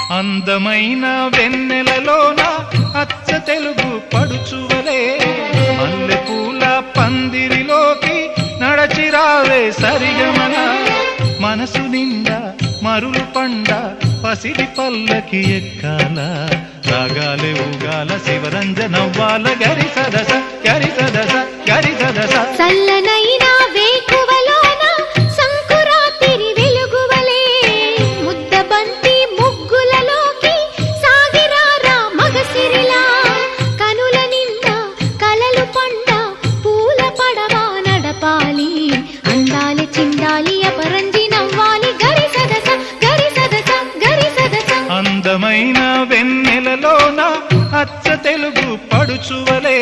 అందమైన వెన్నెలలోన అచ్చ తెలుగు పడుచువలే మల్లెపూల పందిరిలోకి నడచిరావే సరిగమన మనసు నిండా మరులు పండ పసిడి పల్లకి ఎక్కాల రాగాలే ఊగాల శివరంజనవ్వాల గరి సదస గరి సదస గరి సదస చల్లనైనా వేకువలోన సంకురాతిరి వెలుగువలే ముద్దబంతి ముగ్గులలోకి సాగిరారా మగసిరిలా కనుల నిండా కలలు పండ పూల పడవా నడపాలి అందాలి చిందాలి అపరంజి నవ్వాలి గరి సదస గరి సదస గరి సదస అందమైన వెన్నెలలోన అచ్చ తెలుగు పడుచువలే